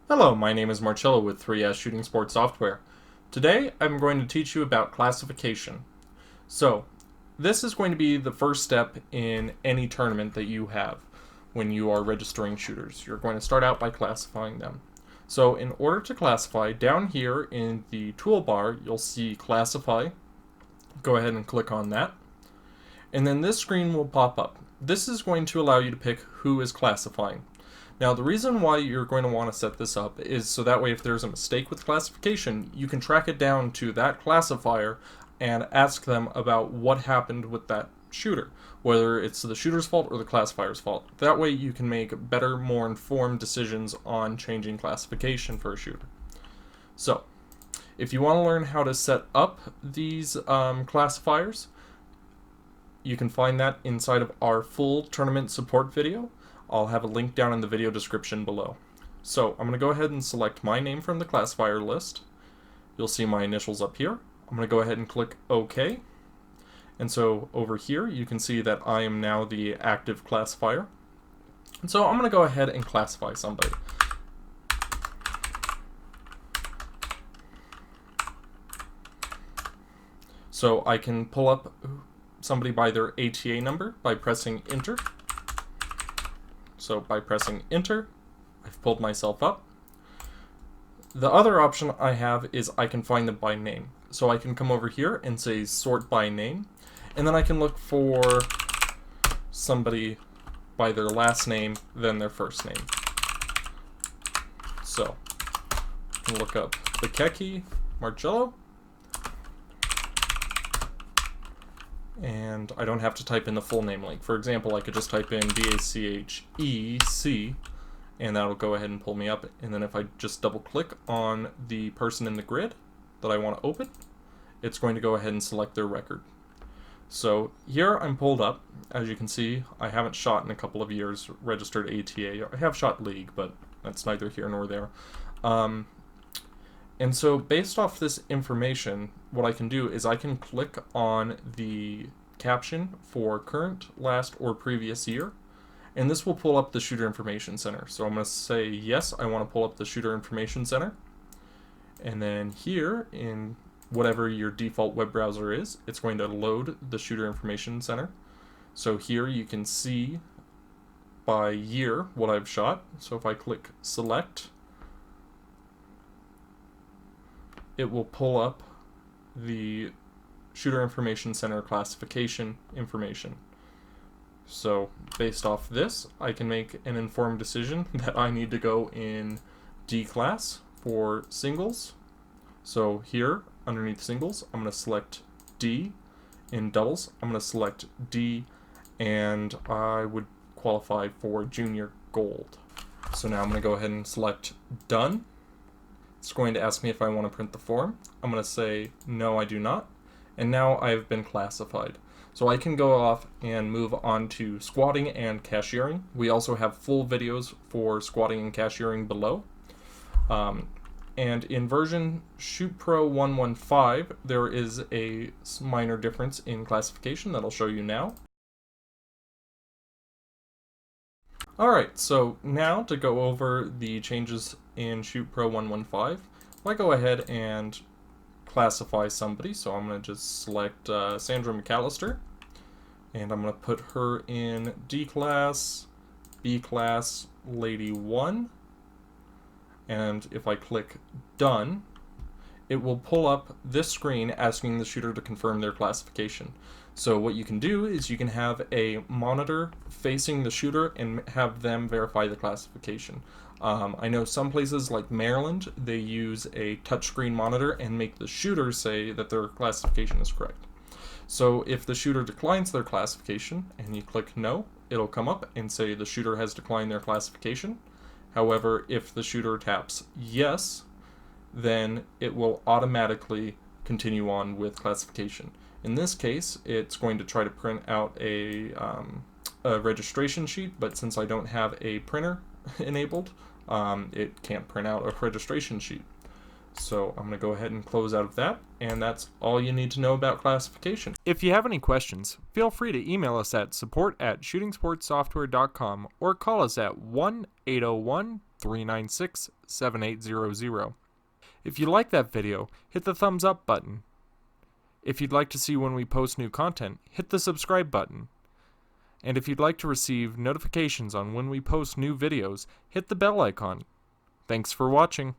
Hello, my name is Marcello with 3S Shooting Sports Software. Today I'm going to teach you about classification. So, this is going to be the first step in any tournament that you have when you are registering shooters. You're going to start out by classifying them. So, in order to classify, down here in the toolbar you'll see Classify. Go ahead and click on that. And then this screen will pop up. This is going to allow you to pick who is classifying. Now, the reason why you're going to want to set this up is so that way if there's a mistake with classification, you can track it down to that classifier and ask them about what happened with that shooter, whether it's the shooter's fault or the classifier's fault. That way you can make better, more informed decisions on changing classification for a shooter. So, if you want to learn how to set up these classifiers, you can find that inside of our full tournament support video. I'll have a link down in the video description below. So I'm going to go ahead and select my name from the classifier list. You'll see my initials up here. I'm going to go ahead and click OK. And so over here you can see that I am now the active classifier. And so I'm going to go ahead and classify somebody. So I can pull up somebody by their ATA number by pressing Enter. So by pressing Enter, I've pulled myself up. The other option I have is I can find them by name. So I can come over here and say Sort by Name, and then I can look for somebody by their last name, then their first name. So I can look up Bikeki Marcello, and I don't have to type in the full name link. For example, I could just type in BACHEC, and that'll go ahead and pull me up. And then if I just double click on the person in the grid that I want to open, it's going to go ahead and select their record. So here I'm pulled up. As you can see, I haven't shot in a couple of years, registered ATA. I have shot League, but that's neither here nor there. And so based off this information, what I can do is I can click on the caption for current, last, or previous year, and this will pull up the Shooter Information Center. So I'm going to say, yes, I want to pull up the Shooter Information Center. And then here, in whatever your default web browser is, it's going to load the Shooter Information Center. So here you can see by year what I've shot. So if I click Select, it will pull up the Shooter Information Center classification information. So based off this, I can make an informed decision that I need to go in D class for singles. So here, underneath singles, I'm going to select D. In doubles, I'm going to select D, and I would qualify for junior gold. So now I'm going to go ahead and select Done. It's going to ask me if I want to print the form. I'm going to say, no, I do not. And now I've been classified. So I can go off and move on to squatting and cashiering. We also have full videos for squatting and cashiering below. And in version Shoot Pro 115, there is a minor difference in classification that I'll show you now. Alright, so now to go over the changes in Shoot Pro 115, if I go ahead and classify somebody, so I'm going to just select Sandra McAllister, and I'm going to put her in D class, B class, Lady 1, and if I click Done, it will pull up this screen asking the shooter to confirm their classification. So what you can do is you can have a monitor facing the shooter and have them verify the classification. I know some places like Maryland, they use a touchscreen monitor and make the shooter say that their classification is correct. So if the shooter declines their classification and you click no, it'll come up and say the shooter has declined their classification. However, if the shooter taps yes, then it will automatically continue on with classification. In this case, it's going to try to print out a registration sheet, but since I don't have a printer enabled, it can't print out a registration sheet. So I'm going to go ahead and close out of that, and that's all you need to know about classification. If you have any questions, feel free to email us at support@shootingsportsoftware.com or call us at 1-801 396-7800. If you like that video, hit the thumbs up button. If you'd like to see when we post new content, hit the subscribe button. And if you'd like to receive notifications on when we post new videos, hit the bell icon. Thanks for watching.